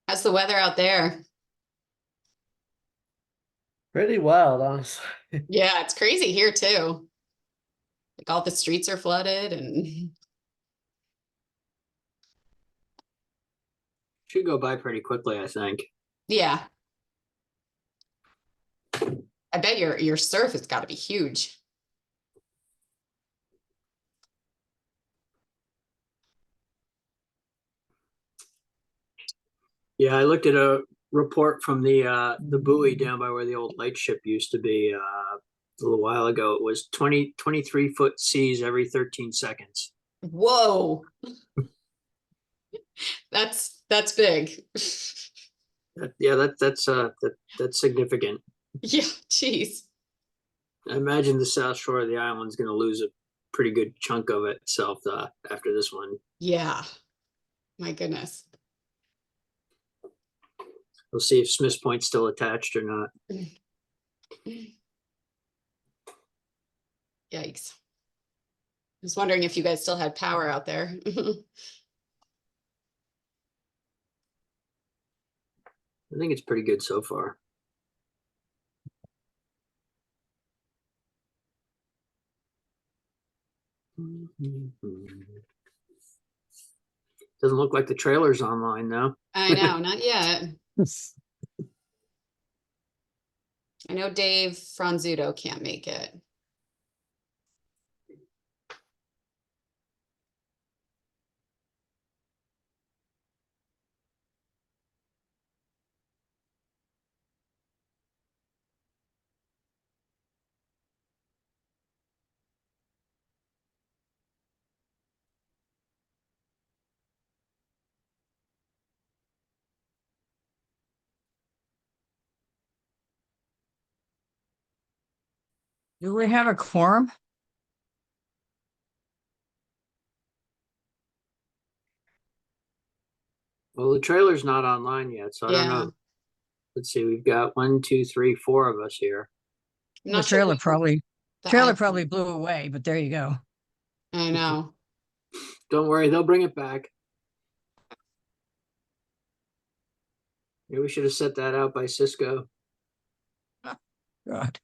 How's the weather out there? Pretty wild, honestly. Yeah, it's crazy here too. Like all the streets are flooded and Should go by pretty quickly, I think. yeah, I bet your surf has got to be huge. Yeah, I looked at a report from the buoy down by where the old lightship used to be a little while ago. It was 23 foot seas every 13 seconds. Whoa. That's big. That's significant. Yeah, geez. I imagine the south shore of the island is going to lose a pretty good chunk of itself after this one. Yeah. My goodness. We'll see if Smith's Point's still attached or not. Yikes. I was wondering if you guys still had power out there. I think it's pretty good so far. Doesn't look like the trailer's online though. I know, not yet. I know Dave Franzuto can't make it. Do we have a quorum? Well, the trailer's not online yet, so I don't know. Let's see, we've got 1, 2, 3, 4 of us here. I'm The not sure trailer who probably the trailer iPhone- probably blew away, but there you go. I know. Don't worry, they'll bring it back. Maybe we should have set that out by Cisco. God.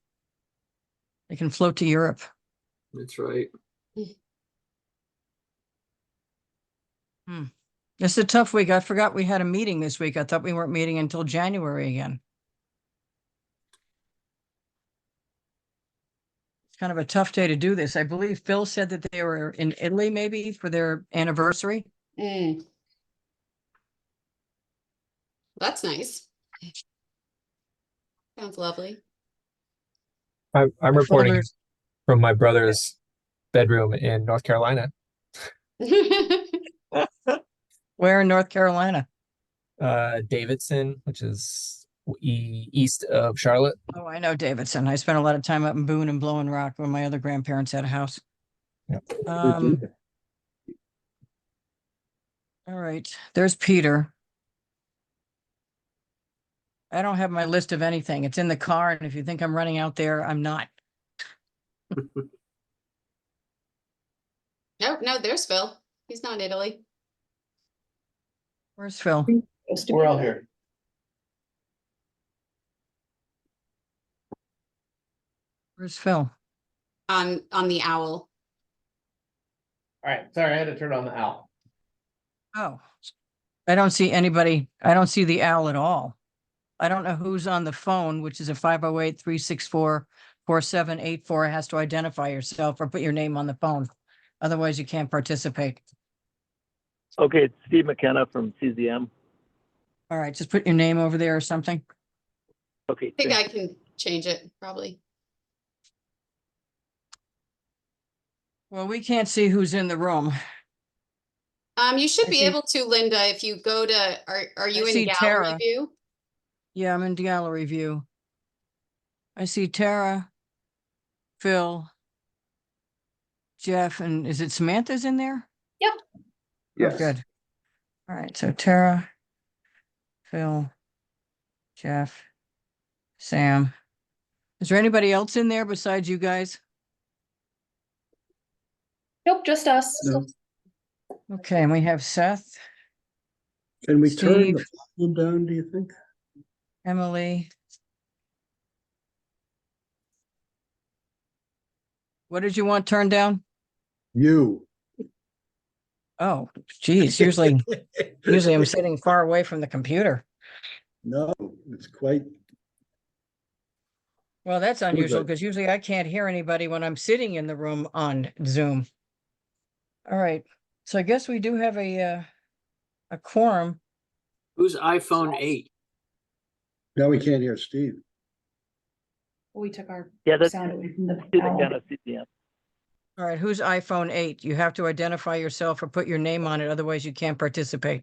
They can float to Europe. That's right. It's a tough week. I forgot we had a meeting this week. I thought we weren't meeting until January again. It's kind of a tough day to do this. I believe Phil said that they were in Italy maybe for their anniversary. That's nice. Sounds lovely. I'm My reporting father's- from my brother's bedroom in North Carolina. Where in North Carolina? Davidson, which is east of Charlotte. Oh, I know Davidson. I spent a lot of time up in Boone and Blowing Rock where my other grandparents had a house. Yep. All right. There's Peter. I don't have my list of anything. It's in the car, and if you think I'm running out there, I'm not. No, there's Phil. He's not in Italy. Where's Phil? We're all here. Where's Phil? On the owl. All right, sorry, I had to turn on the owl. Oh, I don't see anybody. I don't see the owl at all. I don't know who's on the phone, which is a 508-364-4784. It has to identify yourself or put your name on the phone. Otherwise, you can't participate. Okay, it's Steve McKenna from CZM. All right, just put your name over there or something. Okay, I think thanks. I can change it, probably. Well, we can't see who's in the room. You should I be see- able to, Linda, if you go to, are you I in see gallery Tara. view? Yeah, I'm in gallery view. I see Tara, Phil, Jeff, and is it Samantha's in there? Yep. Oh, good. All right, so Tara, Phil, Jeff, Sam. Is there anybody else in there besides you guys? Nope, just us. No. Okay, and we have Seth. Can we turn the Steve. volume down, do you think? Emily. What did you want turned down? You. Oh, geez, usually I'm sitting far away from the computer. No, it's quite, Well, that's unusual good. because usually I can't hear anybody when I'm sitting in the room on Zoom. All right, so I guess we do have a quorum. Who's iPhone 8? Now we can't hear Steve. We took our Yeah, that's sound away from the Steve owl. McKenna, CCM. All right, who's iPhone 8? You have to identify yourself or put your name on it, otherwise you can't participate.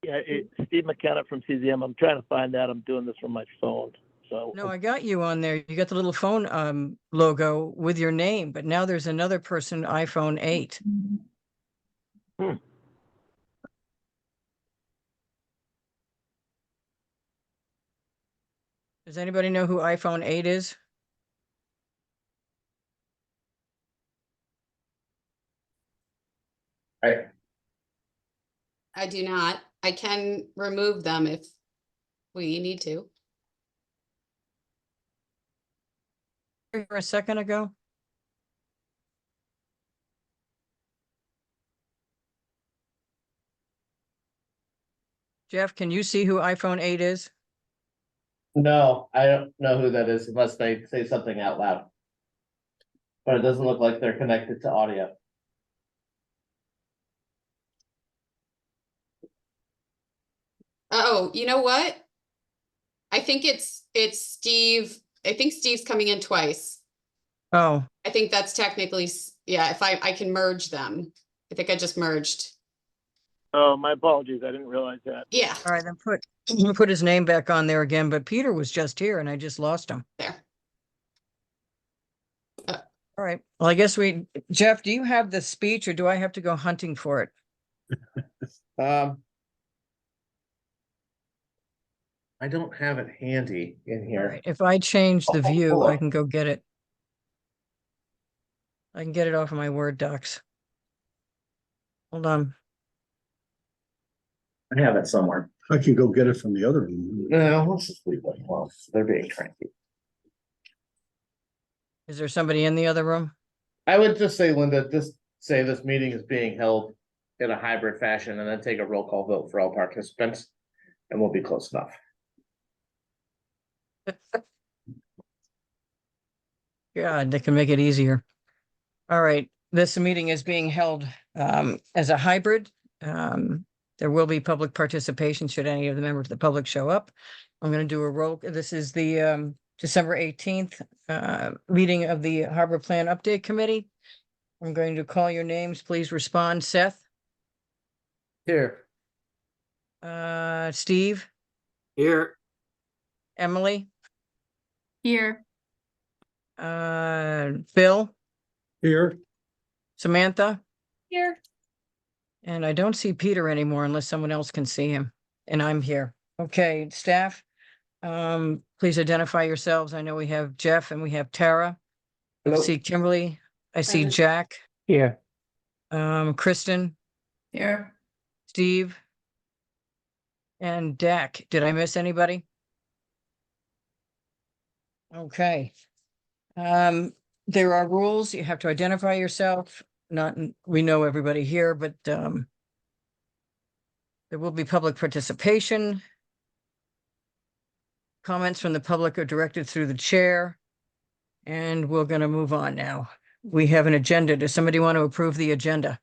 Yeah, Steve McKenna from CCM. I'm trying to find that. I'm doing this from my phone. So No, I got you on there. You got the little phone logo with your name, but now there's another person, iPhone 8. Hmm. Does anybody know who iPhone 8 is? I do not. I can remove them if we need to. Here a second ago? Jeff, can you see who iPhone 8 is? No, I don't know who that is unless they say something out loud. But it doesn't look like they're connected to audio. Oh, you know what? I think it's Steve. I think Steve's coming in twice. Oh, I think that's technically, yeah, if I can merge them. I think I just merged. oh, my apologies. I didn't realize that. Yeah, all right, then put his name back on there again, but Peter was just here and I just lost him. there. All right, well, I guess Jeff, do you have the speech or do I have to go hunting for it? I don't have it handy in All here. right, if I change the view, hold I on. can go get it. I can get it off of my Word docs. Hold on. I have it somewhere. I can go get it from the other room. No, let's just leave them alone. They're being cranky. Is there somebody in the other room? I would just say, Linda, just say this meeting is being held in a hybrid fashion and then take a roll call vote for all participants. And we'll be close enough. God, that can make it easier. All right, this meeting is being held as a hybrid. There will be public participation should any of the members of the public show up. I'm going to do a roll. This is the December 18th meeting of the Harbor Plan Update Committee. I'm going to call your names. Please respond. Seth, Here. Steve, Here, Emily, Here. Bill, Here, Samantha, Here. and I don't see Peter anymore unless someone else can see him. And I'm here. Okay, staff, please identify yourselves. I know we have Jeff and we have Tara. I Hello. see Kimberly. I see Present. Jack, Here. Kristen, Here. Steve, and Dak. Did I miss anybody? Okay. There are rules. You have to identify yourself. We know everybody here, but there will be public participation. Comments from the public are directed through the chair. And we're going to move on now. We have an agenda. Does somebody want to approve the agenda?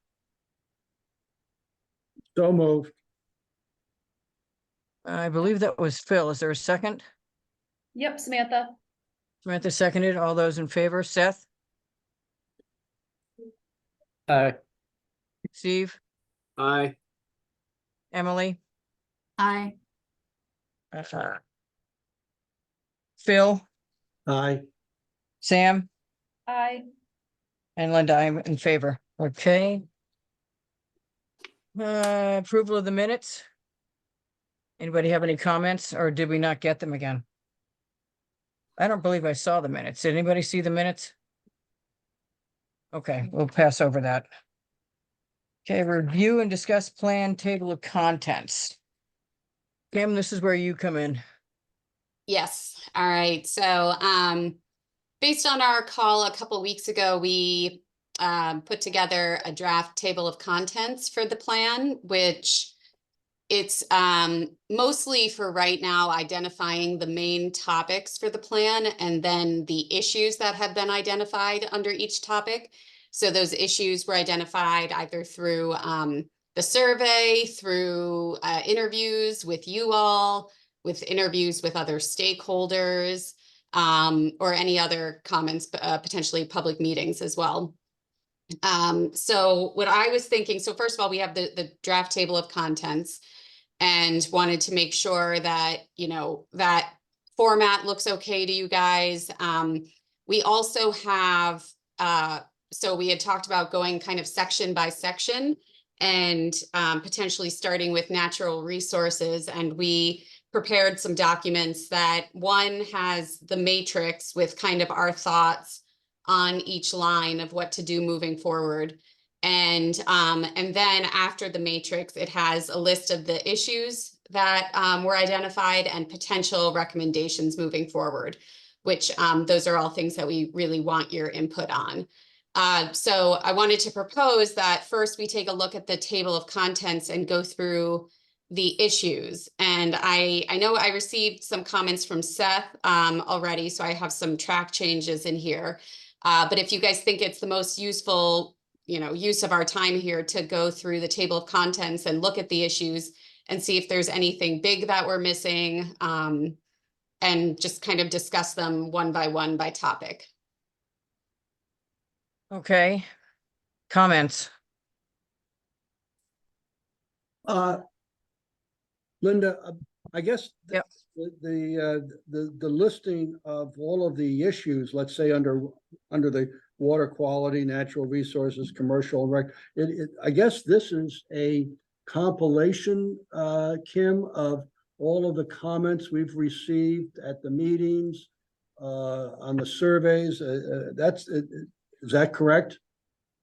so moved. I believe that was Phil. Is there a second? Yep, Samantha. Samantha seconded. All those in favor? Seth, Steve, aye. Emily, Aye. Phil, Aye. Sam, Aye. and Linda. I'm in favor. Okay. Approval of the minutes. Anybody have any comments or did we not get them again? I don't believe I saw the minutes. Did anybody see the minutes? Okay, we'll pass over that. Okay, review and discuss plan table of contents. Kim, this is where you come in. Yes, all right, so, based on our call a couple weeks ago, we put together a draft table of contents for the plan, which it's mostly for right now identifying the main topics for the plan and then the issues that have been identified under each topic. So those issues were identified either through the survey, through interviews with you all, with interviews with other stakeholders, or any other comments, potentially public meetings as well. So what I was thinking, so first of all, we have the draft table of contents and wanted to make sure that, you know, that format looks okay to you guys. We also have, so we had talked about going kind of section by section and potentially starting with natural resources. And we prepared some documents that one has the matrix with kind of our thoughts on each line of what to do moving forward. And then after the matrix, it has a list of the issues that were identified and potential recommendations moving forward, which those are all things that we really want your input on. So I wanted to propose that first we take a look at the table of contents and go through the issues. And I know I received some comments from Seth already, so I have some track changes in here. But if you guys think it's the most useful, you know, use of our time here to go through the table of contents and look at the issues and see if there's anything big that we're missing, and just kind of discuss them one by topic. Okay, comments. Linda, I guess. Yep. The listing of all of the issues, let's say under the water quality, natural resources, commercial and rec, I guess this is a compilation, Kim, of all of the comments we've received at the meetings, on the surveys. Is that correct?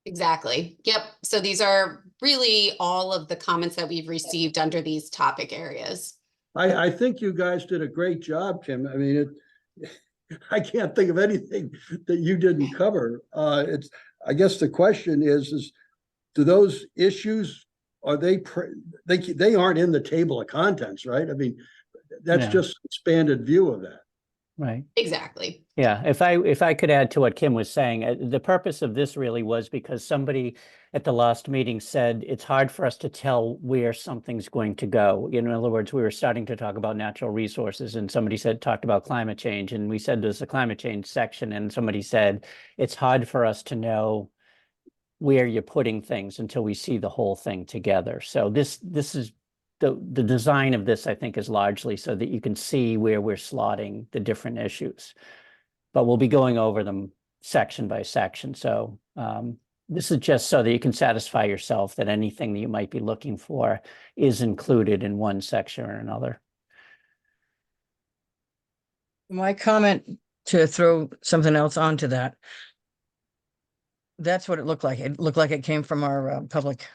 Exactly. Yep. So these are really all of the comments that we've received under these topic areas. I think you guys did a great job, Kim. I mean, I can't think of anything that you didn't cover. I guess the question is do those issues, are they aren't in the table of contents, right? I mean, that's No. just expanded view of that. Right. Exactly. Yeah. If I could add to what Kim was saying, the purpose of this really was because somebody at the last meeting said it's hard for us to tell where something's going to go. In other words, we were starting to talk about natural resources and somebody talked about climate change. And we said there's a climate change section and somebody said it's hard for us to know where you're putting things until we see the whole thing together. So this is the design of this, I think, is largely so that you can see where we're slotting the different issues. But we'll be going over them section by section. So this is just so that you can satisfy yourself that anything that you might be looking for is included in one section or another. My comment, to throw something else onto that. That's what it looked like. It looked like it came from our public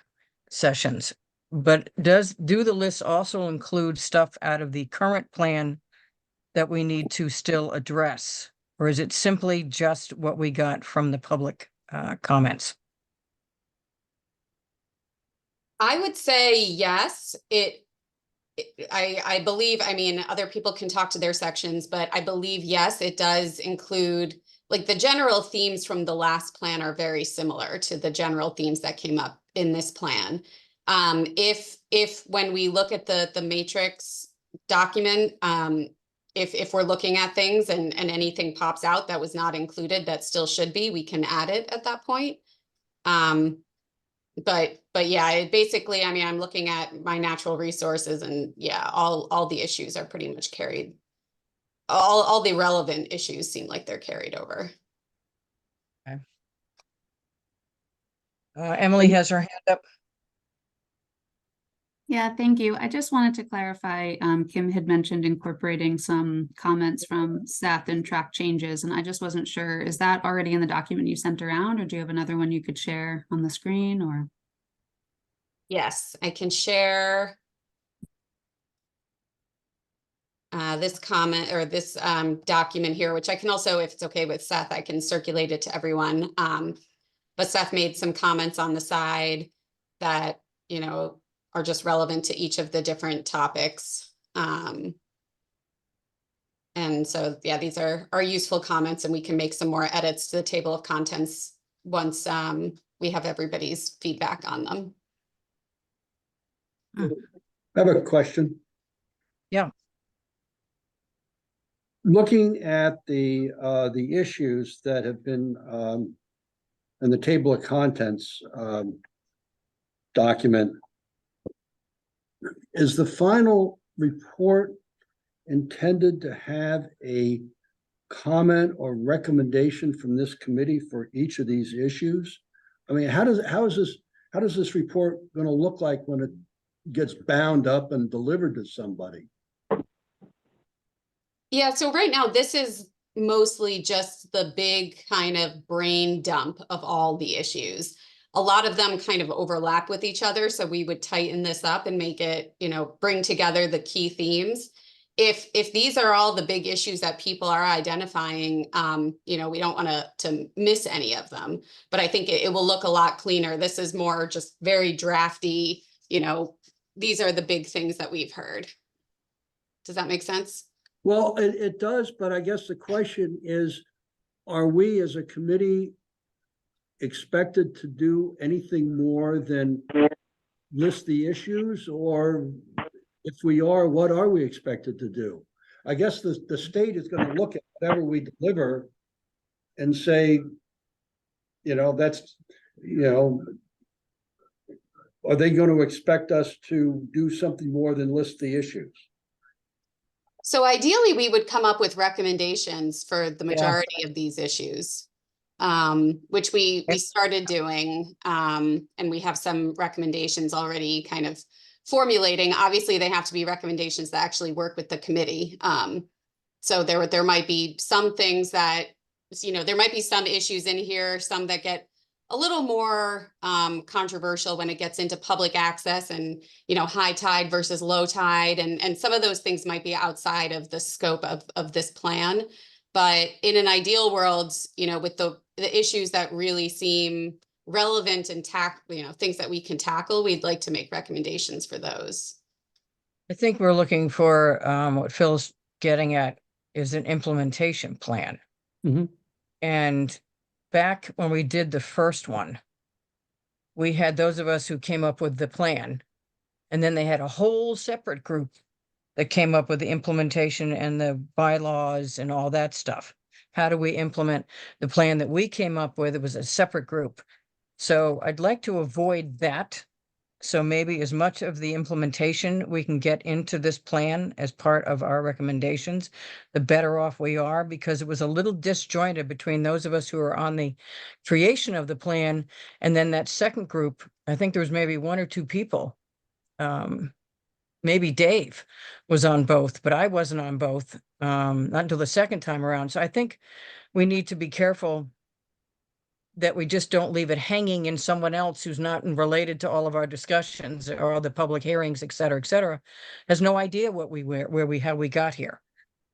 sessions. But do the list also include stuff out of the current plan that we need to still address? Or is it simply just what we got from the public comments? I would say yes. I believe, I mean, other people can talk to their sections, but I believe, yes, it does include, like, the general themes from the last plan are very similar to the general themes that came up in this plan. If when we look at the matrix document, if we're looking at things and anything pops out that was not included, that still should be, we can add it at that point. But yeah, it basically, I mean, I'm looking at my natural resources and yeah, all the issues are pretty much carried. All the relevant issues seem like they're carried over. Okay. Emily has her hand up. Yeah, thank you. I just wanted to clarify, Kim had mentioned incorporating some comments from Seth and track changes, and I just wasn't sure, is that already in the document you sent around, or do you have another one you could share on the screen, or? Yes, I can share this comment or this document here, which I can also, if it's okay with Seth, I can circulate it to everyone. But Seth made some comments on the side that, you know, are just relevant to each of the different topics. And so, yeah, these are useful comments, and we can make some more edits to the table of contents once we have everybody's feedback on them. I have a question. Yeah. Looking at the issues that have been in the table of contents document, is the final report intended to have a comment or recommendation from this committee for each of these issues? I mean, how is this report going to look like when it gets bound up and delivered to somebody? Yeah, so right now this is mostly just the big kind of brain dump of all the issues. A lot of them kind of overlap with each other, so we would tighten this up and make it, you know, bring together the key themes. If these are all the big issues that people are identifying, you know, we don't want to miss any of them, but I think it will look a lot cleaner. This is more just very drafty, you know, these are the big things that we've heard. Does that make sense? Well, it does, but I guess the question is, are we as a committee expected to do anything more than list the issues? Or if we are, what are we expected to do? I guess the state is going to look at whatever we deliver and say, you know, that's, you know, are they going to expect us to do something more than list the issues? So ideally, we would come up with recommendations for the Yeah. majority of these issues, which we started doing, and we have some recommendations already kind of formulating. Obviously, they have to be recommendations that actually work with the committee. So there might be some things that, you know, there might be some issues in here, some that get a little more controversial when it gets into public access and, you know, high tide versus low tide. And some of those things might be outside of the scope of this plan. But in an ideal world, you know, with the issues that really seem relevant and you know, things that we can tackle, we'd like to make recommendations for those. I think we're looking for what Phil's getting at is an implementation plan. Mhm. And back when we did the first one, we had those of us who came up with the plan, and then they had a whole separate group that came up with the implementation and the bylaws and all that stuff. How do we implement the plan that we came up with? It was a separate group. So I'd like to avoid that. So maybe as much of the implementation we can get into this plan as part of our recommendations, the better off we are, because it was a little disjointed between those of us who are on the creation of the plan and then that second group. I think there was maybe one or two people. Maybe Dave was on both, but I wasn't on both, not until the second time around. So I think we need to be careful that we just don't leave it hanging in someone else who's not related to all of our discussions or all the public hearings, et cetera, has no idea what how we got here.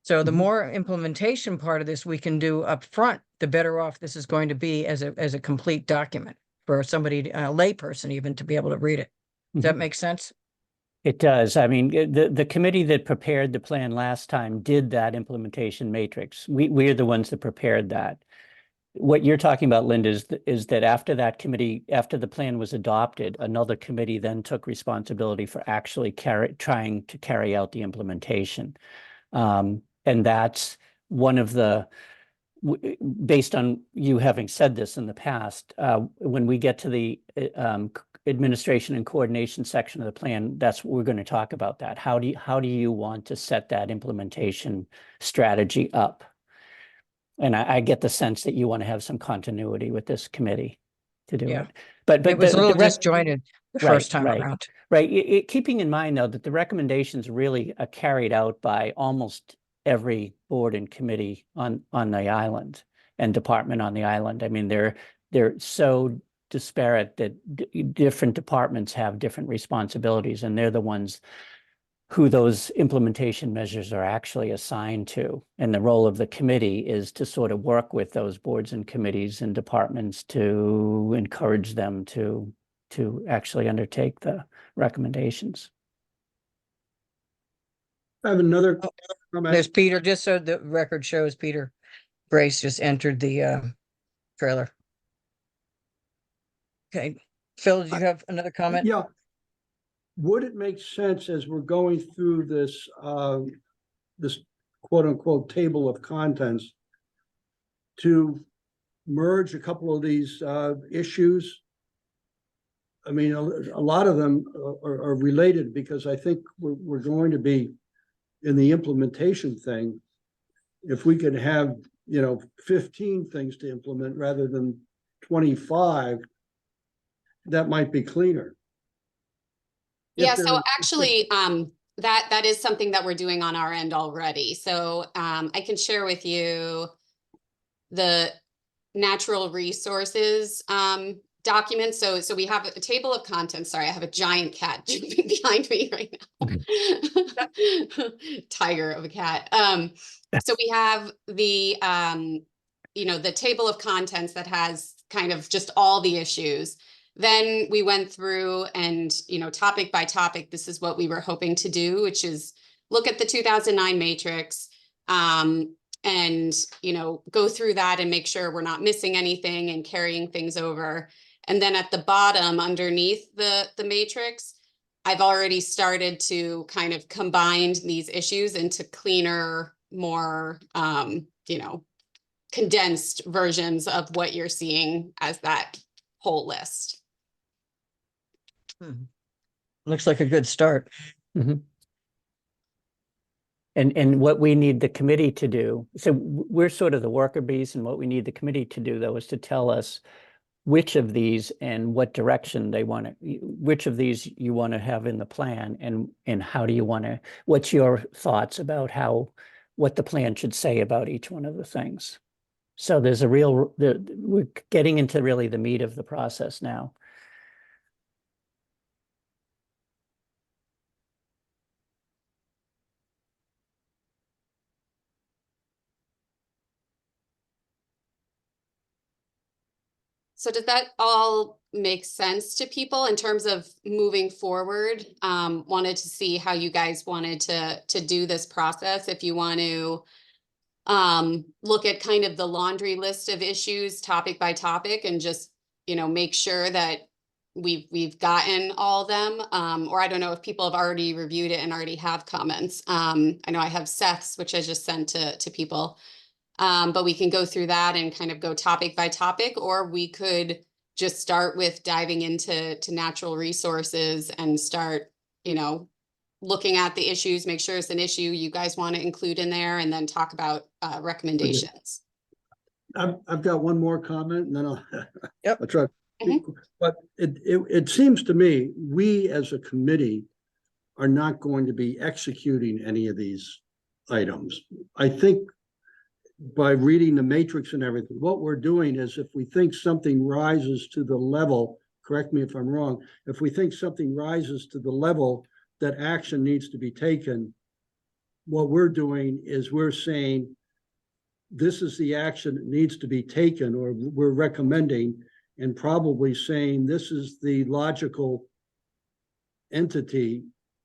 So the more implementation part of this we can do up front, the better off this is going to be as a complete document for somebody, a layperson even, to be able to read it. Does that make sense? It does. I mean, the committee that prepared the plan last time did that implementation matrix. We're the ones that prepared that. What you're talking about, Linda, is that after that committee, after the plan was adopted, another committee then took responsibility for actually trying to carry out the implementation. And that's one of the, based on you having said this in the past, when we get to the administration and coordination section of the plan, that's what we're going to talk about. That how do you want to set that implementation strategy up? And I get the sense that you want to have some continuity with this committee to do it. But it was a little disjointed the first time around. Right. Keeping in mind, though, that the recommendations really are carried out by almost every board and committee on the island and department on the island. I mean, they're so disparate that different departments have different responsibilities, and they're the ones who those implementation measures are actually assigned to. And the role of the committee is to sort of work with those boards and committees and departments to encourage them to actually undertake the recommendations. I have another comment. There's Peter, just so the record shows, Peter Brace just entered the trailer. Okay, Phil, do you have another comment? Yeah. Would it make sense as we're going through this, this quote unquote table of contents to merge a couple of these issues? I mean, a lot of them are related, because I think we're going to be in the implementation thing. If we could have, 15 things to implement rather than 25, that might be cleaner. Yeah, so actually, that is something that we're doing on our end already. So I can share with you the natural resources document. So we have a table of contents. Sorry, I have a giant cat jumping behind me right now. Tiger of a cat. So we have the the table of contents that has kind of just all the issues. Then we went through and, topic by topic, this is what we were hoping to do, which is look at the 2009 matrix, and, go through that and make sure we're not missing anything and carrying things over. And then at the bottom underneath the matrix, I've already started to kind of combine these issues into cleaner, more, condensed versions of what you're seeing as that whole list. Looks like a good start. Mm-hmm. And what we need the committee to do, so we're sort of the worker bees, and what we need the committee to do, though, is to tell us which of these and what direction they want to, which of these you want to have in the plan, and how do you want to, what's your thoughts about what the plan should say about each one of the things. So there's we're getting into really the meat of the process now. So does that all make sense to people in terms of moving forward? Wanted to see how you guys wanted to do this process. If you want to look at kind of the laundry list of issues topic by topic and just, make sure that we've gotten all of them. Or I don't know if people have already reviewed it and already have comments. I know I have Seth's, which I just sent to people. But we can go through that and kind of go topic by topic, or we could just start with diving into natural resources and start, looking at the issues, make sure it's an issue you guys want to include in there, and then talk about recommendations. I've got one more comment, and then Yep. I'll try. Mhm. But it seems to me, we as a committee are not going to be executing any of these items. I think by reading the matrix and everything, what we're doing is, if we think something rises to the level, correct me if I'm wrong, if we think something rises to the level that action needs to be taken, what we're doing is we're saying, this is the action that needs to be taken, or we're recommending, and probably saying this is the logical entity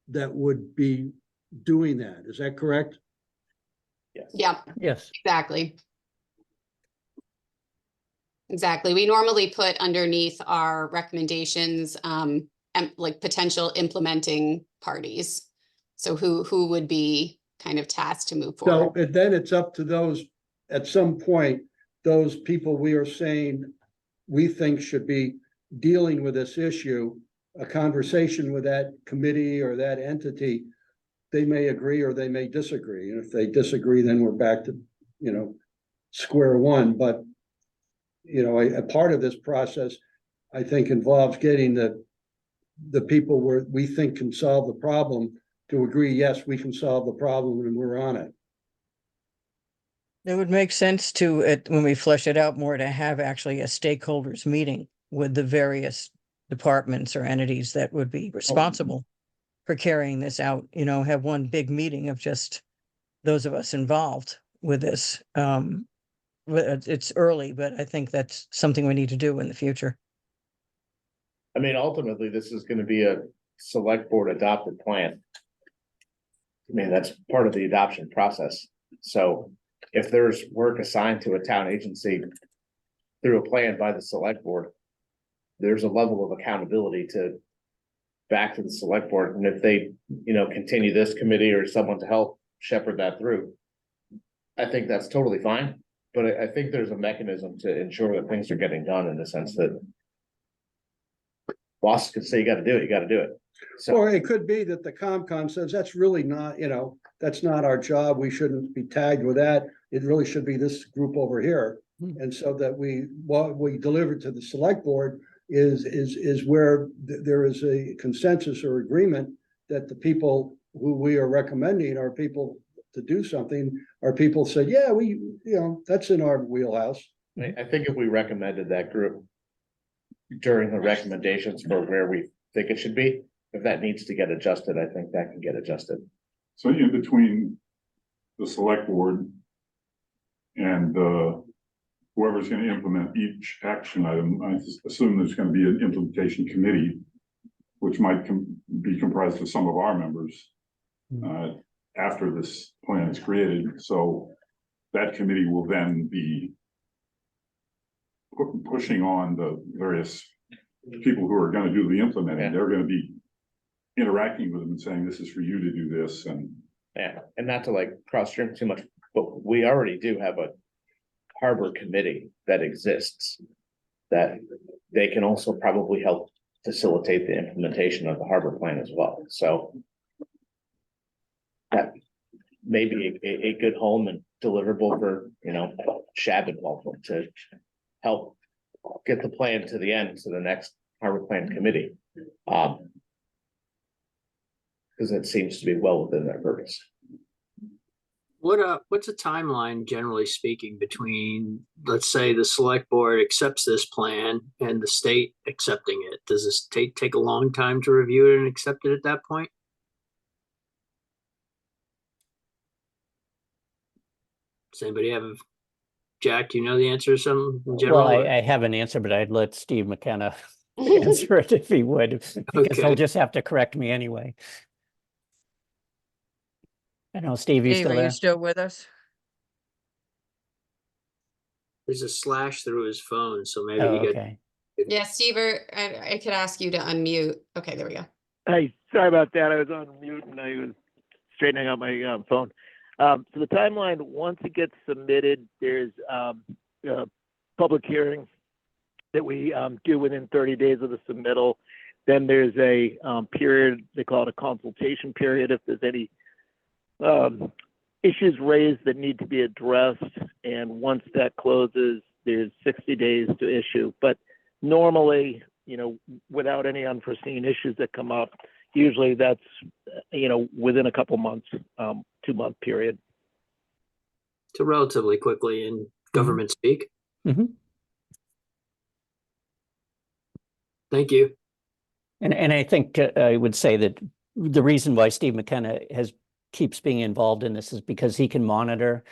that would be doing that. Is that correct? Yes. Yeah, Yes. exactly. Exactly. We normally put underneath our recommendations, and like potential implementing parties. So who would be kind of tasked to move forward? So, and then it's up to those, at some point, those people we are saying we think should be dealing with this issue, a conversation with that committee or that entity. They may agree or they may disagree. And if they disagree, then we're back to, square one. But, a part of this process, I think, involves getting the people where we think can solve the problem to agree, yes, we can solve the problem and we're on it. It would make sense to, when we flesh it out more, to have actually a stakeholders meeting with the various departments or entities that would be responsible for carrying this out, you know, have one big meeting of just those of us involved with this. It's early, but I think that's something we need to do in the future. I mean, ultimately, this is gonna be a select board adopted plan. I mean, that's part of the adoption process. So if there's work assigned to a town agency through a plan by the select board, there's a level of accountability to back to the select board. And if they, you know, continue this committee or someone to help shepherd that through, I think that's totally fine. But I think there's a mechanism to ensure that things are getting done in the sense that boss could say, you gotta do it, you gotta do it. So, Or it could be that the COMCON says, that's really not, you know, that's not our job. We shouldn't be tagged with that. It really should be this group over here. And so that what we deliver to the select board is where there is a consensus or agreement that the people who we are recommending are people to do something, are people said, yeah, you know, that's in our wheelhouse. I think if we recommended that group during the recommendations for where we think it should be, if that needs to get adjusted, I think that can get adjusted. So in between the select board and whoever's going to implement each action item, I assume there's going to be an implementation committee, which might be comprised of some of our members after this plan is created. So that committee will then be pushing on the various people who are going to do the implementing. They're going to be interacting with them and saying, this is for you to do this. And yeah, and not to like cross stream too much, but we already do have a harbor committee that exists that they can also probably help facilitate the implementation of the harbor plan as well. So that may be a good home and deliverable for, you know, Shab involvement to help get the plan to the end to the next harbor plan committee. Because it seems to be well within their purpose. What's a timeline, generally speaking, between, let's say, the select board accepts this plan and the state accepting it? Does the state take a long time to review it and accept it at that point? Does anybody have, Jack, do you know the answer to some in general? Well, I have an answer, but I'd let Steve McKenna answer it if he would, because he'll Okay. just have to correct me anyway. I know, Steve, you Dave, still are there? you still with us? There's a slash through his phone, so maybe Oh, he got. okay. Yeah, Steve, I could ask you to unmute. Okay, there we go. Hey, sorry about that. I was on mute and I was straightening out my phone. So the timeline, once it gets submitted, there's a public hearing that we do within 30 days of the submittal. Then there's a period, they call it a consultation period, if there's any issues raised that need to be addressed. And once that closes, there's 60 days to issue. But normally, you know, without any unforeseen issues that come up, usually that's, you know, within a couple months, 2-month period. So relatively quickly in government speak. Mhm. Thank you. And I think I would say that the reason why Steve McKenna keeps being involved in this is because he can monitor,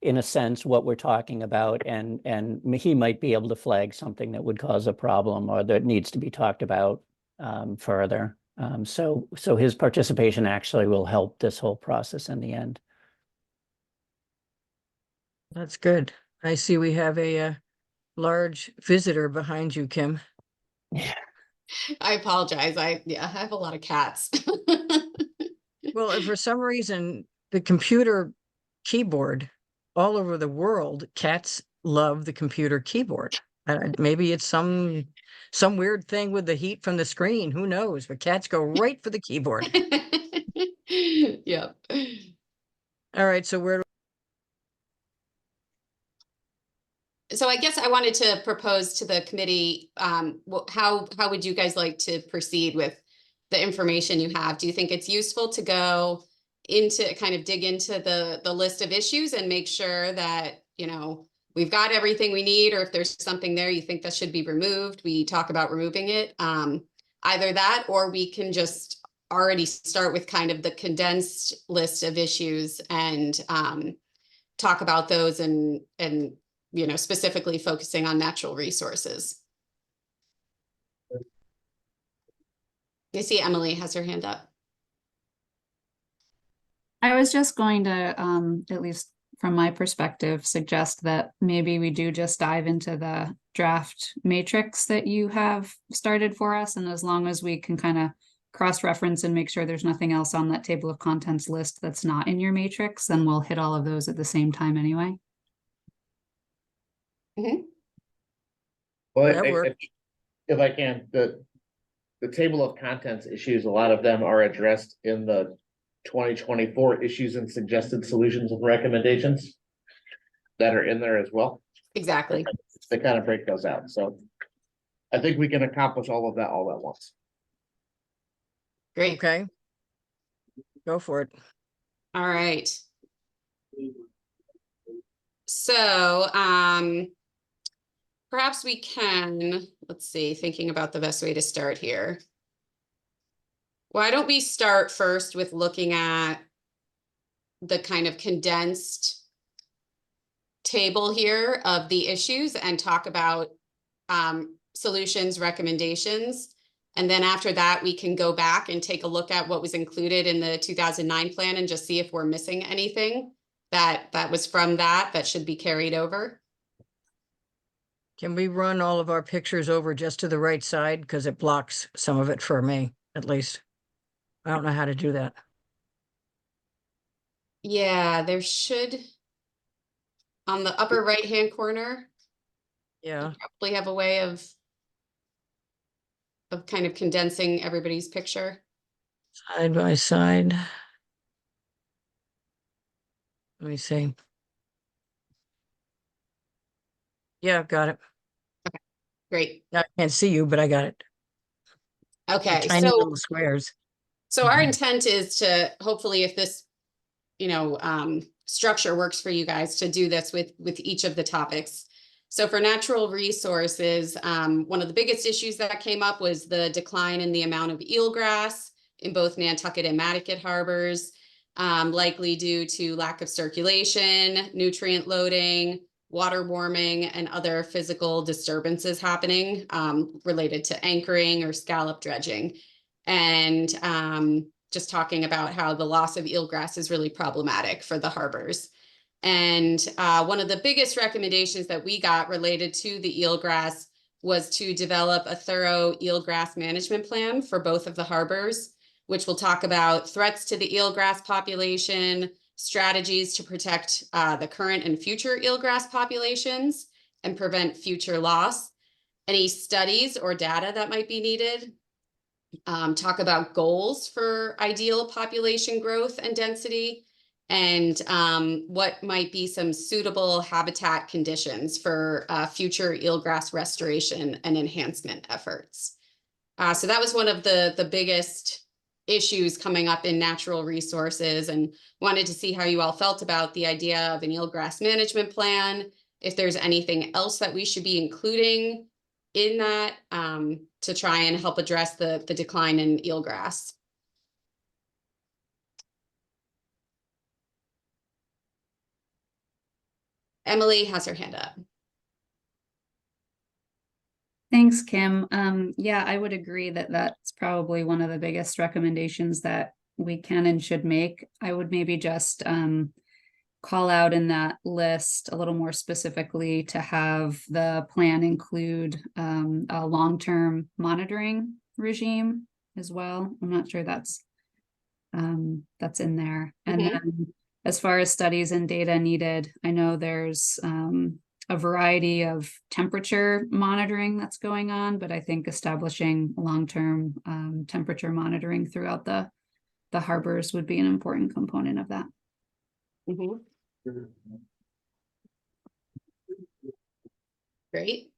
in a sense, what we're talking about, and he might be able to flag something that would cause a problem or that needs to be talked about further. So his participation actually will help this whole process in the end. That's good. I see we have a large visitor behind you, Kim. I apologize. I have a lot of cats. Well, if for some reason, the computer keyboard all over the world, cats love the computer keyboard. Maybe it's some weird thing with the heat from the screen. Who knows? But cats go right for the keyboard. Yep. All right. So So I guess I wanted to propose to the committee, how would you guys like to proceed with the information you have? Do you think it's useful to go into kind of dig into the list of issues and make sure that, you know, we've got everything we need, or if there's something there you think that should be removed, we talk about removing it. Either that, or we can just already start with kind of the condensed list of issues and talk about those and you know, specifically focusing on natural resources. I see Emily has her hand up. I was just going to, at least from my perspective, suggest that maybe we do just dive into the draft matrix that you have started for us. And as long as we can kind of cross-reference and make sure there's nothing else on that table of contents list that's not in your matrix, then we'll hit all of those at the same time anyway. Well, That works. if I can, the table of contents issues, a lot of them are addressed in the 2024 issues and suggested solutions and recommendations that are in there as well. Exactly. They kind of break those out. So I think we can accomplish all of that all at once. Great. Okay. Go for it. All right. So, perhaps we can, let's see, thinking about the best way to start here. Why don't we start first with looking at the kind of condensed table here of the issues and talk about solutions, recommendations. And then after that, we can go back and take a look at what was included in the 2009 plan and just see if we're missing anything that was from that should be carried over. Can we run all of our pictures over just to the right side? Because it blocks some of it for me, at least. I don't know how to do that. Yeah, there should, on the upper right-hand corner, Yeah. probably have a way of kind of condensing everybody's picture. Side by side. Let me see. Yeah, got it. Great. I can't see you, but I got it. Okay, Tiny so little squares. so our intent is to hopefully, if this, you know, structure works for you guys, to do this with each of the topics. So for natural resources, one of the biggest issues that came up was the decline in the amount of eelgrass in both Nantucket and Mattocket harbors, likely due to lack of circulation, nutrient loading, water warming, and other physical disturbances happening related to anchoring or scallop dredging. And just talking about how the loss of eelgrass is really problematic for the harbors. And one of the biggest recommendations that we got related to the eelgrass was to develop a thorough eelgrass management plan for both of the harbors, which will talk about threats to the eelgrass population, strategies to protect the current and future eelgrass populations and prevent future loss, any studies or data that might be needed, talk about goals for ideal population growth and density, and what might be some suitable habitat conditions for future eelgrass restoration and enhancement efforts. So that was one of the biggest issues coming up in natural resources, and wanted to see how you all felt about the idea of an eelgrass management plan, if there's anything else that we should be including in that to try and help address the decline in eelgrass. Emily has her hand up. Thanks, Kim. Yeah, I would agree that that's probably one of the biggest recommendations that we can and should make. I would maybe just call out in that list a little more specifically to have the plan include a long-term monitoring regime as well. I'm not sure that's in there. And then as far as studies and data needed, I know there's a variety of temperature monitoring that's going on, but I think establishing long-term temperature monitoring throughout the harbors would be an important component of that. Great.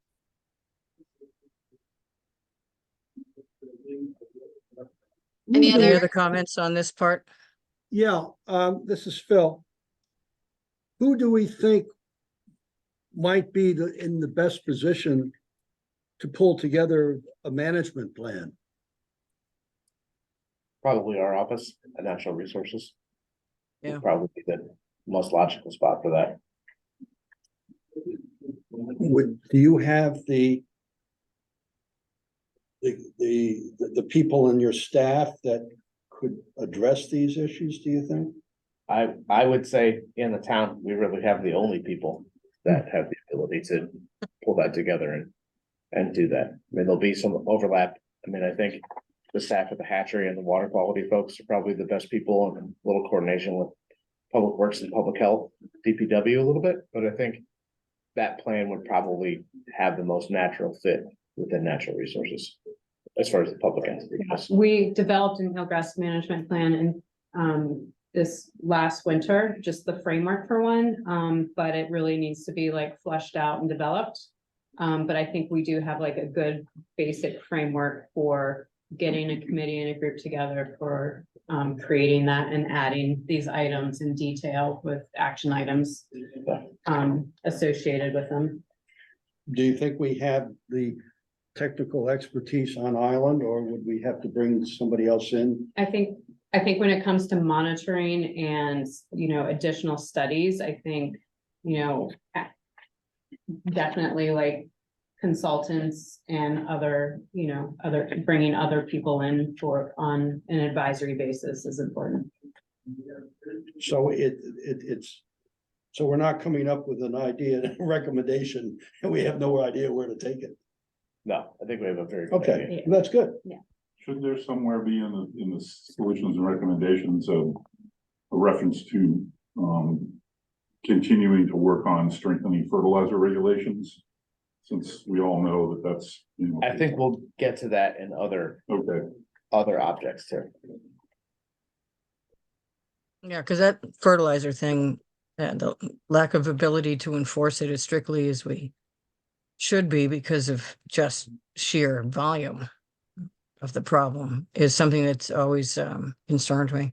Any other comments on this part? Yeah, this is Phil. Who do we think might be in the best position to pull together a management plan? Probably our office and natural resources. Yeah. Would probably be the most logical spot for that. Do you have the people in your staff that could address these issues, do you think? I would say in the town, we really have the only people that have the ability to pull that together and do that. I mean, there'll be some overlap. I mean, I think the staff at the hatchery and the water quality folks are probably the best people, and a little coordination with public works and public health, DPW a little bit, but I think that plan would probably have the most natural fit within natural resources as far as the public entity goes. We developed an eelgrass management plan in this last winter, just the framework for one, but it really needs to be like fleshed out and developed. But I think we do have like a good basic framework for getting a committee and a group together for creating that and adding these items in detail with action items associated with them. Do you think we have the technical expertise on island, or would we have to bring somebody else in? I think when it comes to monitoring and, you know, additional studies, I think, you know, definitely like consultants and other, you know, bringing other people in on an advisory basis is important. So so we're not coming up with an idea, and a recommendation, and we have no idea where to take it. No, I think we have a very good Okay, idea. that's good. Should there somewhere be in the solutions and recommendations a reference to, continuing to work on strengthening fertilizer regulations? Since we all know that that's, you know. I think we'll get to that in other objects too. Yeah, because that fertilizer thing, the lack of ability to enforce it as strictly as we should be because of just sheer volume of the problem is something that's always concerned me.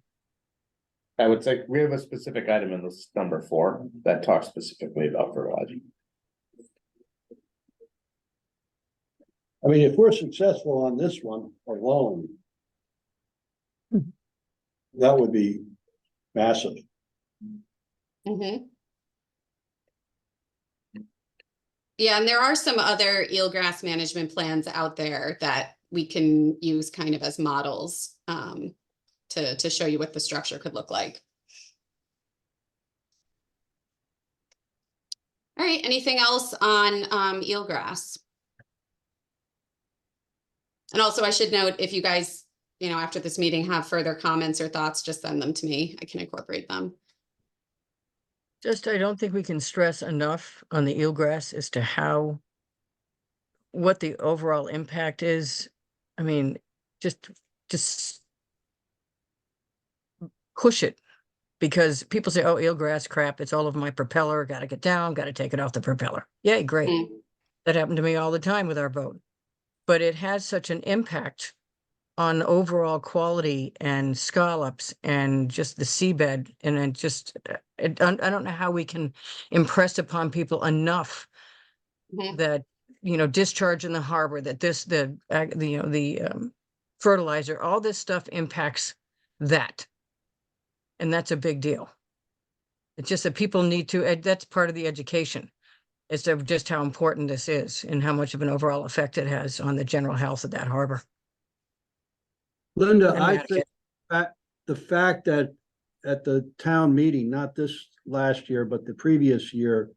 I would say we have a specific item in this number 4 that talks specifically about fertilizer. I mean, if we're successful on this one alone, that would be massive. Mhm. Yeah, and there are some other eelgrass management plans out there that we can use kind of as models to show you what the structure could look like. All right, anything else on eelgrass? And also I should note, if you guys, you know, after this meeting have further comments or thoughts, just send them to me. I can incorporate them. Just, I don't think we can stress enough on the eelgrass as to what the overall impact is. I mean, just push it, because people say, oh, eelgrass crap, it's all over my propeller, got to get down, got to take it off the propeller. Yay, great. That happened to me all the time with our boat. But it has such an impact on overall quality and scallops and just the seabed. And it just, I don't know how we can impress upon people enough that, you know, discharge in the harbor, that the fertilizer, all this stuff impacts that. And that's a big deal. It's just that people need to, that's part of the education, as to just how important this is and how much of an overall effect it has on the general health of that harbor. Linda, I think that the fact that at the town meeting, not this last year, but the previous year,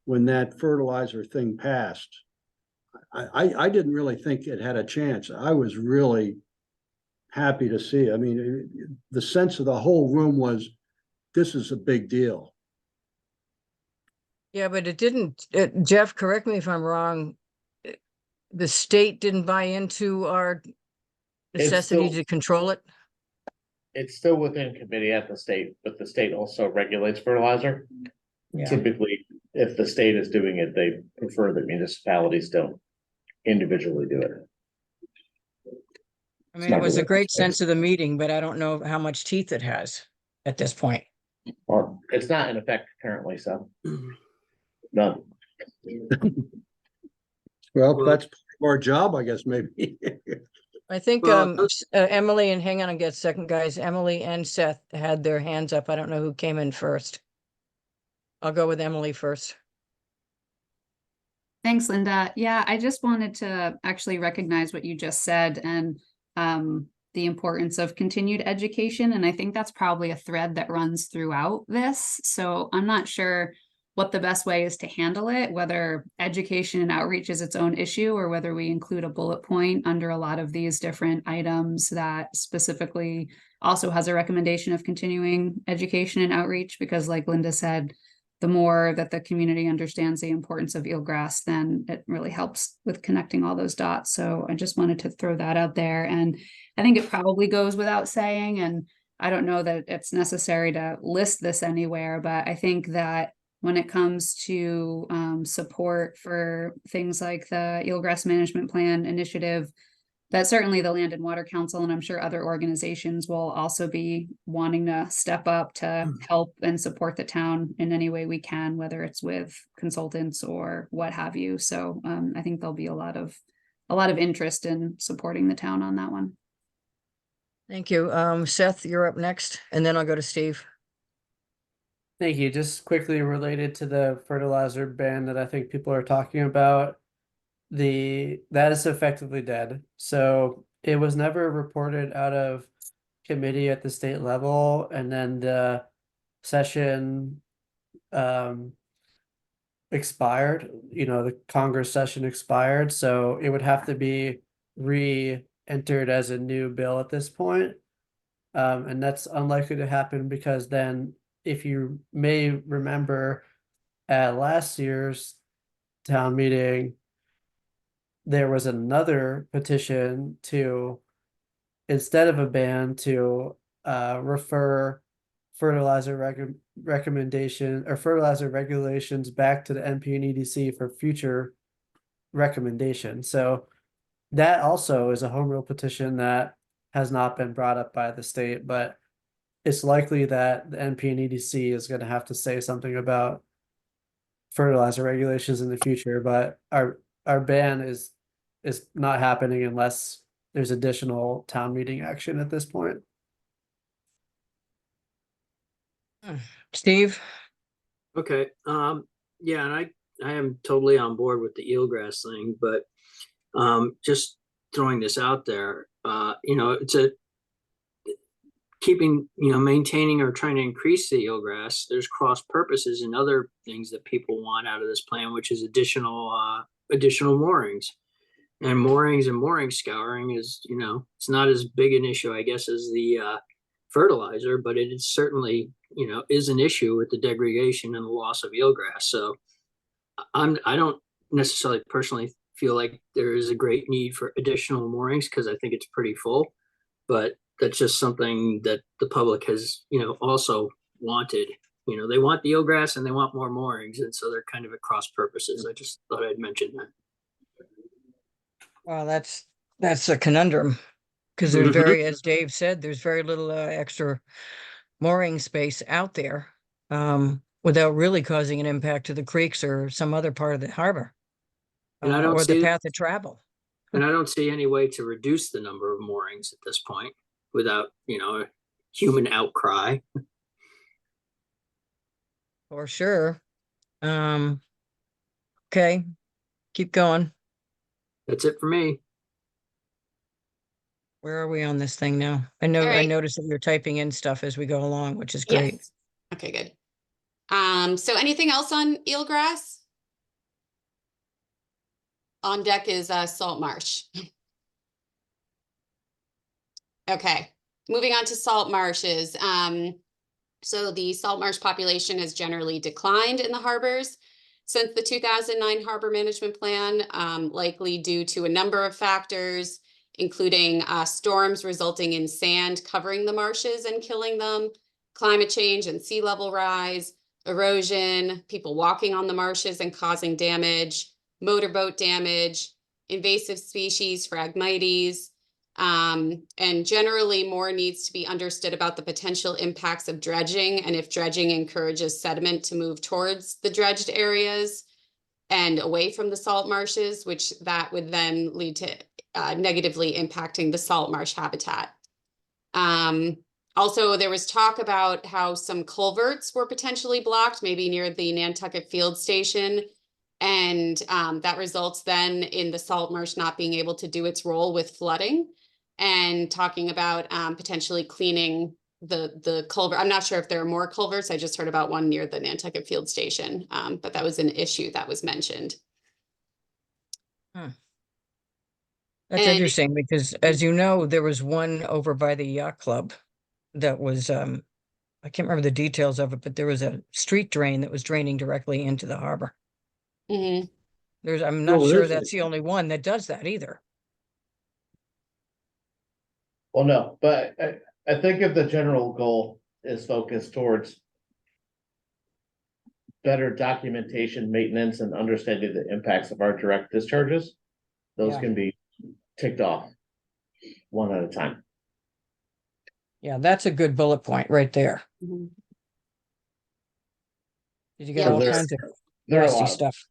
when that fertilizer thing passed, I didn't really think it had a chance. I was really happy to see. I mean, the sense of the whole room was, this is a big deal. Yeah, but it didn't, Jeff, correct me if I'm wrong, the state didn't buy into our necessity to control it? It's still within committee at the state, but the state also regulates fertilizer. Yeah. Typically, if the state is doing it, they prefer that municipalities don't individually do it. I mean, it was a great sense of the meeting, but I don't know how much teeth it has at this point. Well, it's not in effect currently, so none. Well, Well- that's our job, I guess, maybe. I think Well, Emily, and hang on, I'll get a second, guys. Emily and Seth had their hands up. I don't know who came in first. I'll go with Emily first. Thanks, Linda. Yeah, I just wanted to actually recognize what you just said and the importance of continued education. And I think that's probably a thread that runs throughout this. So I'm not sure what the best way is to handle it, whether education and outreach is its own issue or whether we include a bullet point under a lot of these different items that specifically also has a recommendation of continuing education and outreach, because like Linda said, the more that the community understands the importance of eelgrass, then it really helps with connecting all those dots. So I just wanted to throw that out there. And I think it probably goes without saying, and I don't know that it's necessary to list this anywhere, but I think that when it comes to support for things like the Eelgrass Management Plan initiative, that certainly the Land and Water Council, and I'm sure other organizations will also be wanting to step up to help and support the town in any way we can, whether it's with consultants or what have you. So I think there'll be a lot of interest in supporting the town on that one. Thank you. Seth, you're up next, and then I'll go to Steve. Thank you. Just quickly related to the fertilizer ban that I think people are talking about, that is effectively dead. So it was never reported out of committee at the state level, and then the session expired. The Congress session expired, so it would have to be re-entered as a new bill at this point. And that's unlikely to happen because then, if you may remember, at last year's town meeting, there was another petition to, instead of a ban, to refer fertilizer recommendation or fertilizer regulations back to the NP and EDC for future recommendation. So that also is a home rule petition that has not been brought up by the state, but it's likely that the NP and EDC is going to have to say something about fertilizer regulations in the future. But our ban is not happening unless there's additional town meeting action at this point. Steve? Okay, yeah, and I am totally on board with the eelgrass thing, but just throwing this out there, it's maintaining or trying to increase the eelgrass. There's cross purposes and other things that people want out of this plan, which is additional moorings. And moorings and mooring scouring is, it's not as big an issue, I guess, as the fertilizer, but it is certainly, is an issue with the degradation and the loss of eelgrass. So I don't necessarily personally feel like there is a great need for additional moorings because I think it's pretty full, but that's just something that the public has, also wanted. They want the eelgrass and they want more moorings, and so they're kind of at cross purposes. I just thought I'd mention that. Well, that's a conundrum, because there's as Dave said, there's very little extra mooring space out there without really causing an impact to the creeks or some other part of the harbor, And I don't or the see path of travel. And I don't see any way to reduce the number of moorings at this point without, a human outcry. For sure. Okay, keep going. That's it for me. Where are we on this thing now? I know, All I right. noticed that you're typing in stuff as we go along, which is great. Yes. Okay, good. So anything else on eelgrass? On deck is salt marsh. Okay, moving on to salt marshes. So the salt marsh population has generally declined in the harbors since the 2009 Harbor Management Plan, likely due to a number of factors, including storms resulting in sand covering the marshes and killing them, climate change and sea level rise, erosion, people walking on the marshes and causing damage, motorboat damage, invasive species, Phragmites, and generally more needs to be understood about the potential impacts of dredging and if dredging encourages sediment to move towards the dredged areas. and away from the salt marshes, which that would then lead to negatively impacting the salt marsh habitat. Also, there was talk about how some culverts were potentially blocked, maybe near the Nantucket Field Station. And that results then in the salt marsh not being able to do its role with flooding, and talking about potentially cleaning the culvert. I'm not sure if there are more culverts. I just heard about one near the Nantucket Field Station, but that was an issue that was mentioned. That's And- interesting because, as you know, there was one over by the yacht club that was, I can't remember the details of it, but there was a street drain that was draining directly into the harbor. Mhm. I'm not Oh, sure is that's it? the only one that does that either. Well, no, but I think if the general goal is focused towards better documentation, maintenance, and understanding the impacts of our direct discharges, those Yeah. can be ticked off one at a time. Yeah, that's a good bullet point right there. Mhm. You get Yeah, all there- kinds of There are a nasty lot of, stuff.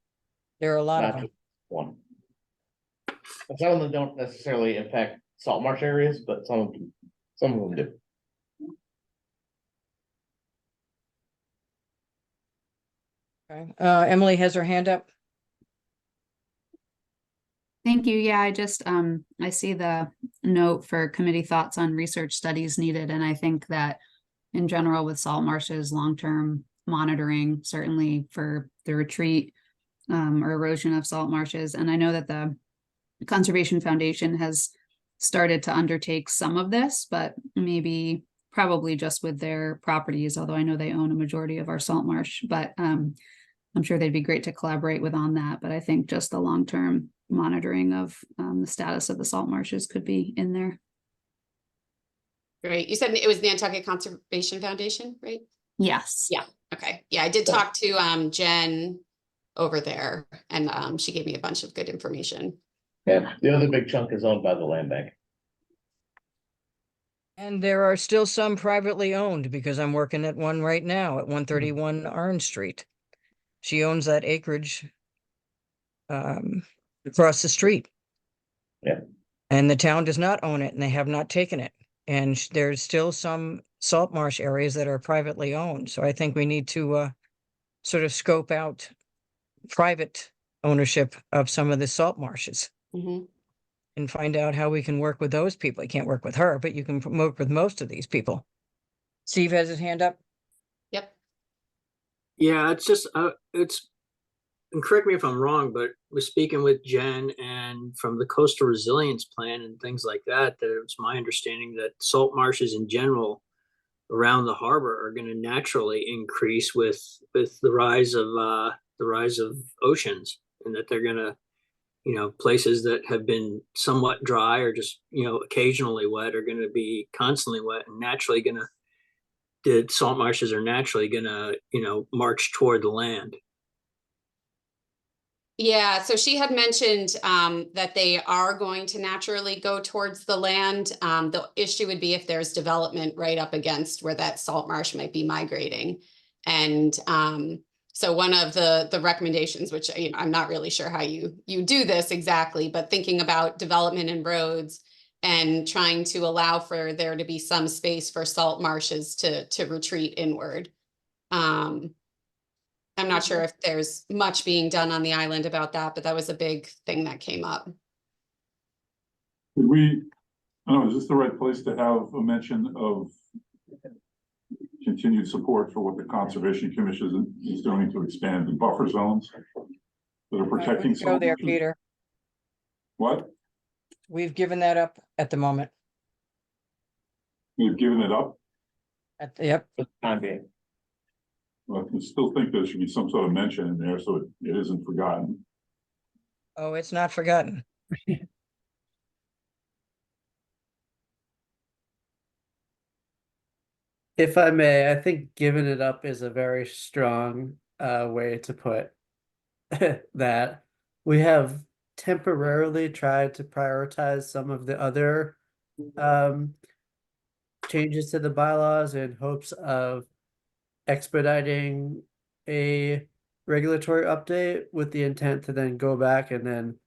There are a lot of not them. just one. And some of them don't necessarily impact salt marsh areas, but some of them do. Okay. Emily has her hand up. Thank you. Yeah, I just, I see the note for committee thoughts on research studies needed, and I think that in general with salt marshes, long-term monitoring, certainly for the retreat or erosion of salt marshes. And I know that the Conservation Foundation has started to undertake some of this, but maybe probably just with their properties, although I know they own a majority of our salt marsh, but I'm sure they'd be great to collaborate with on that. But I think just the long-term monitoring of the status of the salt marshes could be in there. Great. You said it was the Nantucket Conservation Foundation, right? Yes. Yeah. Okay. Yeah, I did talk to Jen over there, and she gave me a bunch of good information. Yeah, the other big chunk is owned by the land bank. And there are still some privately owned because I'm working at one right now at 131 Orange Street. She owns that acreage across the street. Yeah. And the town does not own it, and they have not taken it. And there's still some salt marsh areas that are privately owned. So I think we need to sort of scope out private ownership of some of the salt marshes Mhm. and find out how we can work with those people. You can't work with her, but you can work with most of these people. Steve has his hand up. Yep. Yeah, it's just, and correct me if I'm wrong, but we're speaking with Jen and from the coastal resilience plan and things like that, that it's my understanding that salt marshes in general around the harbor are going to naturally increase with the rise of oceans, and that they're going to, places that have been somewhat dry or just, occasionally wet are going to be constantly wet, and naturally going to, the salt marshes are naturally going to, march toward the land. Yeah, so she had mentioned that they are going to naturally go towards the land. The issue would be if there's development right up against where that salt marsh might be migrating. And so one of the recommendations, which I'm not really sure how you do this exactly, but thinking about development and roads and trying to allow for there to be some space for salt marshes to retreat inward. I'm not sure if there's much being done on the island about that, but that was a big thing that came up. Could we, I don't know, is this the right place to have a mention of continued support for what the Conservation Commission is doing to expand the buffer zones that are protecting Go salt there, marshes? Peter. What? We've given that up at the moment. We've given it up? Yep. For the time being. Well, I still think there should be some sort of mention in there so it isn't forgotten. Oh, it's not forgotten. If I may, I think giving it up is a very strong way to put that. We have temporarily tried to prioritize some of the other changes to the bylaws in hopes of expediting a regulatory update with the intent to then go back and then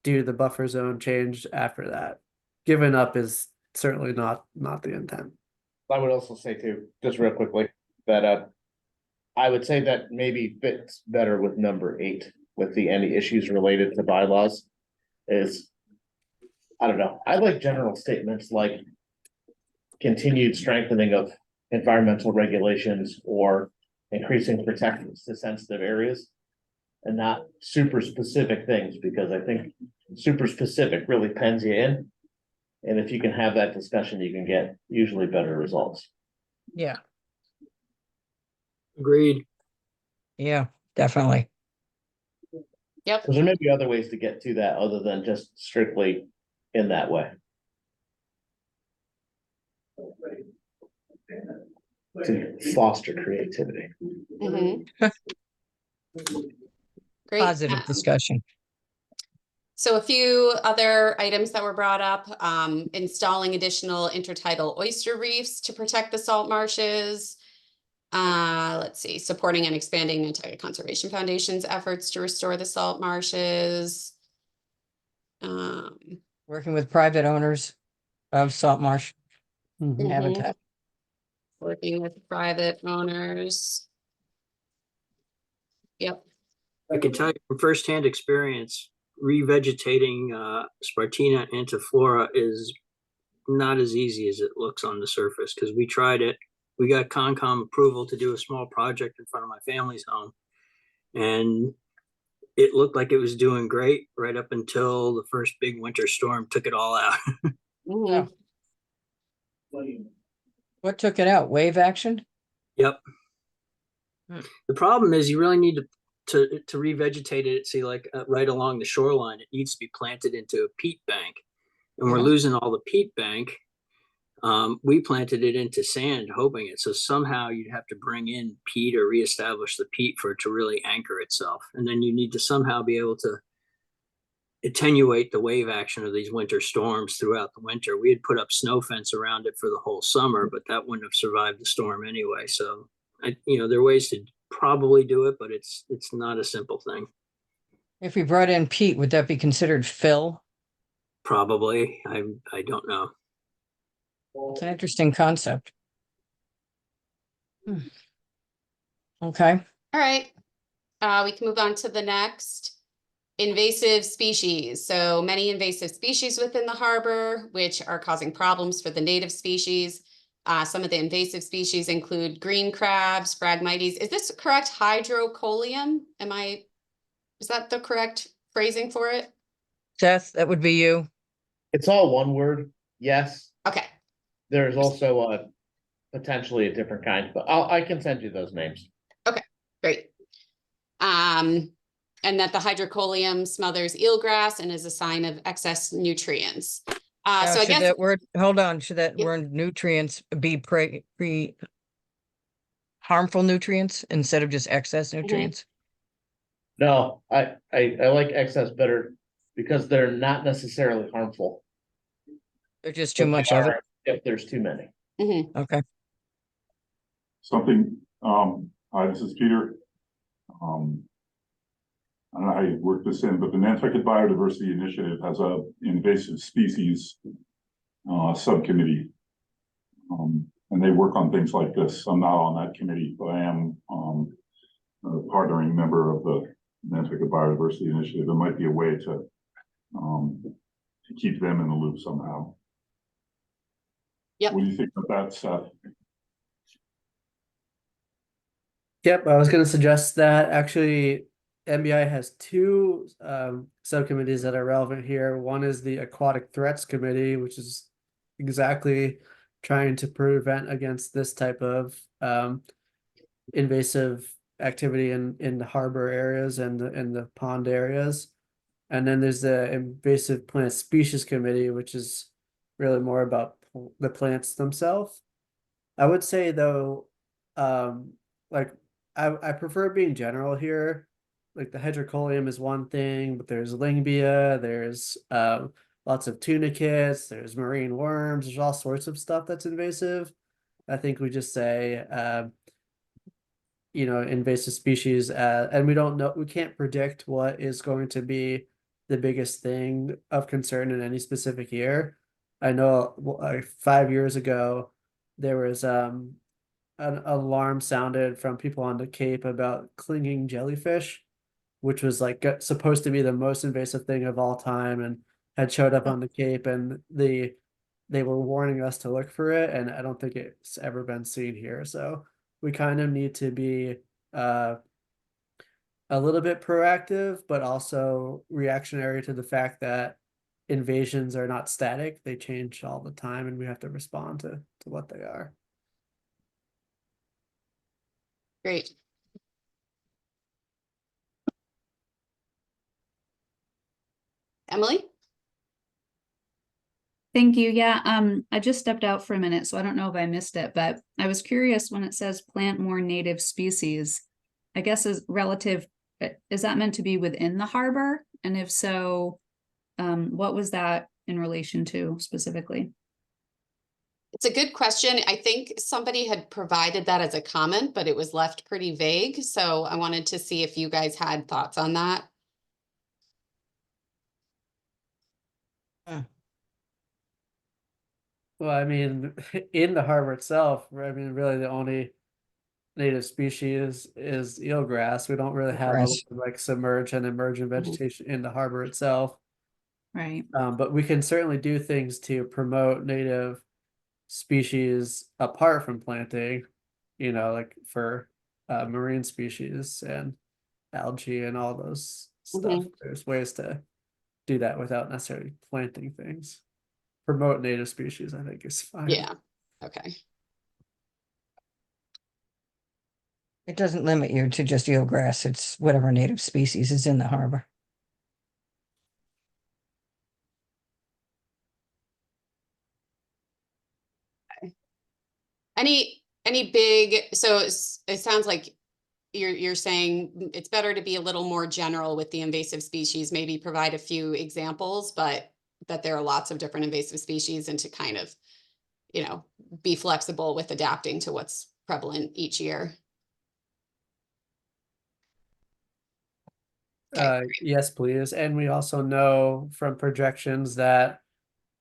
do the buffer zone change after that. Giving up is certainly not the intent. I would also say too, just real quickly, that I would say that maybe fits better with number 8, with the any issues related to bylaws. Is, I don't know, I like general statements like continued strengthening of environmental regulations or increasing protections to sensitive areas. And not super specific things, because I think super specific really pens you in. And if you can have that discussion, you can get usually better results. Yeah, Agreed. yeah, definitely. Yep. Because there may be other ways to get to that other than just strictly in that way. To foster creativity. Mhm. Great. Positive discussion. So a few other items that were brought up, installing additional intertidal oyster reefs to protect the salt marshes. Let's see, supporting and expanding Nantucket Conservation Foundation's efforts to restore the salt marshes. Working with private owners of salt marsh Mhm. habitat. Working with private owners. Yep. I can tell you from firsthand experience, revegetating Spartina antiflora is not as easy as it looks on the surface, because we tried it. We got Concom approval to do a small project in front of my family's home. And it looked like it was doing great right up until the first big winter storm took it all out. Mhm. What took it out? Wave action? Yep. Hmm. The problem is you really need to revegetate it. See, like right along the shoreline, it needs to be planted into a peat bank, and we're Yeah. losing all the peat bank. We planted it into sand, hoping it. So somehow you'd have to bring in peat or reestablish the peat for it to really anchor itself, and then you need to somehow be able to attenuate the wave action of these winter storms throughout the winter. We had put up snow fence around it for the whole summer, but that wouldn't have survived the storm anyway. So, there are ways to probably do it, but it's not a simple thing. If we brought in peat, would that be considered fill? Probably. I don't know. It's an interesting concept. Okay. All right. We can move on to the next. Invasive species. So many invasive species within the harbor, which are causing problems for the native species. Some of the invasive species include green crabs, Phragmites. Is this correct? Hydrocoleum? Is that the correct phrasing for it? Seth, that would be you. It's all one word, yes. Okay. There's also potentially a different kind, but I can send you those names. Okay, great. And that the hydrocoleum smothers eelgrass and is a sign of excess nutrients. Now, So I should guess that word, hold on, should that Yep. word nutrients be harmful nutrients instead of just excess nutrients? No, I like excess better because they're not necessarily harmful. There's just too but they much of it. are If there's too many. Okay. Something, hi, this is Peter. I don't know how you work this in, but the Nantucket Biodiversity Initiative has a invasive species subcommittee. And they work on things like this. I'm not on that committee, but I am a partnering member of the Nantucket Biodiversity Initiative. It might be a way to keep them in the loop somehow. Yep. What do you think about that, Seth? Yep, I was going to suggest that actually NBI has two subcommittees that are relevant here. One is the Aquatic Threats Committee, which is exactly trying to prevent against this type of invasive activity in the harbor areas and the pond areas. And then there's the Invasive Plant Species Committee, which is really more about the plants themselves. I would say though, like I prefer being general here. Like the hydrocoleum is one thing, but there's Lingbia, there's lots of tunicates, there's marine worms, there's all sorts of stuff that's invasive. I think we just say, invasive species, and we don't know, we can't predict what is going to be the biggest thing of concern in any specific year. I know 5 years ago, there was an alarm sounded from people on the Cape about clinging jellyfish, which was like supposed to be the most invasive thing of all time, and had showed up on the Cape, and they were warning us to look for it, and I don't think it's ever been seen here. So we kind of need to be a little bit proactive, but also reactionary to the fact that invasions are not static. They change all the time, and we have to respond to what they are. Great. Emily? Thank you. Yeah, I just stepped out for a minute, so I don't know if I missed it, but I was curious when it says plant more native species. I guess is relative, is that meant to be within the harbor? And if so, what was that in relation to specifically? It's a good question. I think somebody had provided that as a comment, but it was left pretty vague. So I wanted to see if you guys had thoughts on that. Well, I mean, in the harbor itself, I mean, really the only native species is eelgrass. We don't really have a lot of like submerged and emergent vegetation in the harbor itself. Right. But we can certainly do things to promote native species apart from planting, like for marine species and algae and all those stuff. There's ways to do that without necessarily planting things. Promote native species, I think, is fine. Yeah. Okay. It doesn't limit you to just eelgrass. It's whatever native species is in the harbor. Any big, so it sounds like you're saying it's better to be a little more general with the invasive species, maybe provide a few examples, but that there are lots of different invasive species, and to kind of, be flexible with adapting to what's prevalent each year. Yes, please. And we also know from projections that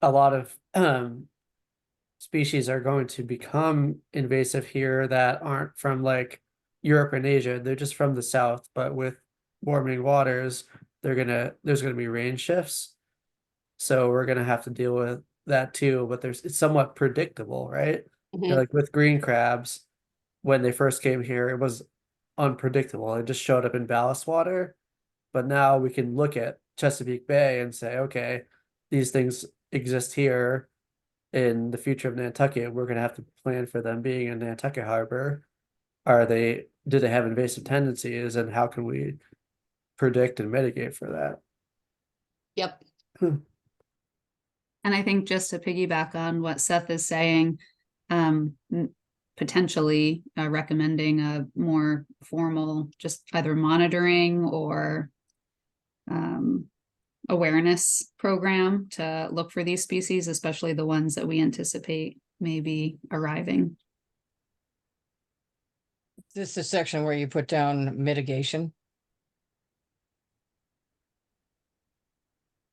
a lot of species are going to become invasive here that aren't from like Europe and Asia. They're just from the south, but with warming waters, there's gonna be rain shifts. So we're gonna have to deal with that too, but it's somewhat predictable, right? Like with green crabs, when they first came here, it was unpredictable. It just showed up in ballast water. But now we can look at Chesapeake Bay and say, okay, these things exist here in the future of Nantucket. We're going to have to plan for them being in Nantucket Harbor. Do they have invasive tendencies, and how can we predict and mitigate for that? Yep. And I think just to piggyback on what Seth is saying, potentially recommending a more formal, just either monitoring or awareness program to look for these species, especially the ones that we anticipate may be arriving. This is the section where you put down mitigation.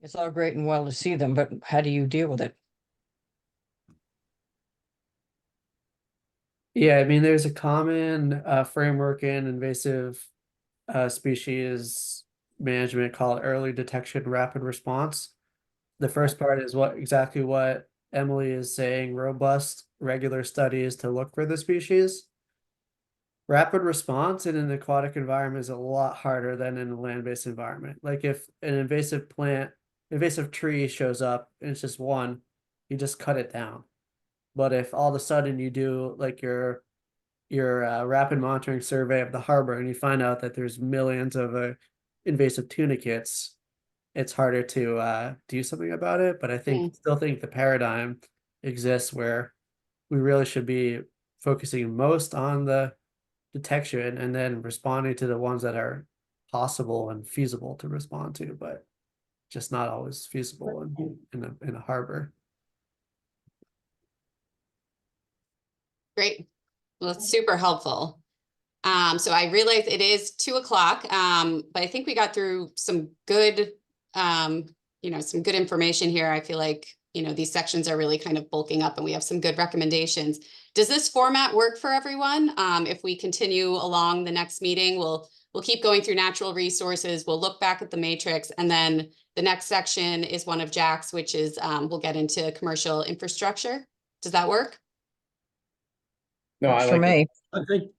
It's all great and well to see them, but how do you deal with it? Yeah, I mean, there's a common framework in invasive species management called early detection, rapid response. The first part is exactly what Emily is saying: robust, regular studies to look for the species. Rapid response in an aquatic environment is a lot harder than in a land-based environment. Like if an invasive tree shows up and it's just one, you just cut it down. But if all of a sudden you do like your rapid monitoring survey of the harbor and you find out that there's millions of invasive tunicates, it's harder to do something about it. But I still think the paradigm exists where we really should be focusing most on the detection and then responding to the ones that are possible and feasible to respond to, but just not always feasible in a harbor. Great. Well, it's super helpful. So I realize it is 2:00, but I think we got through some good, some good information here. I feel like, these sections are really kind of bulking up and we have some good recommendations. Does this format work for everyone? If we continue along the next meeting, we'll keep going through natural resources. We'll look back at the matrix, and then the next section is one of Jack's, which is, we'll get into commercial infrastructure. Does that work? No, I Works for like it. me.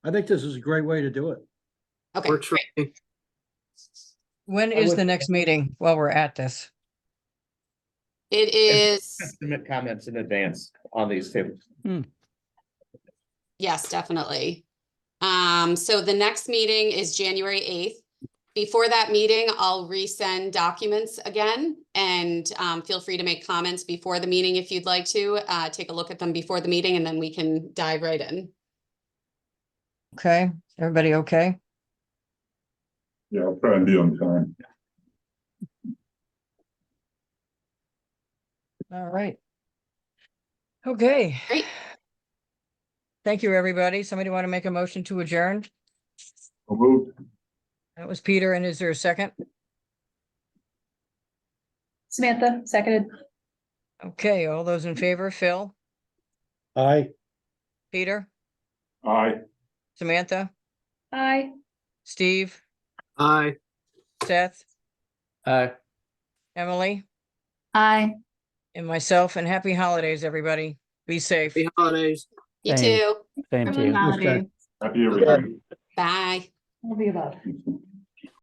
I think this is a great way to do it. Okay, Works for great. me. When I is would- the next meeting while we're at this? It is, Submit comments in advance on these tables. yes, definitely. So the next meeting is January 8th. Before that meeting, I'll resend documents again, and feel free to make comments before the meeting if you'd like to. Take a look at them before the meeting, and then we can dive right in. Okay, everybody okay? Yeah, I'll try and be on time. All right. Okay. Great. Thank you, everybody. Somebody want to make a motion to adjourn? I'll move. That was Peter, and is there a second? Samantha, seconded. Okay, all those in favor, Phil, Aye. Peter, Aye. Samantha, Aye. Steve, Aye. Seth, Emily, Aye. and myself, and happy holidays, everybody. Be safe. Happy holidays. You Same. too. Same to Happy you. holidays. Happy everything. Bye. All the above.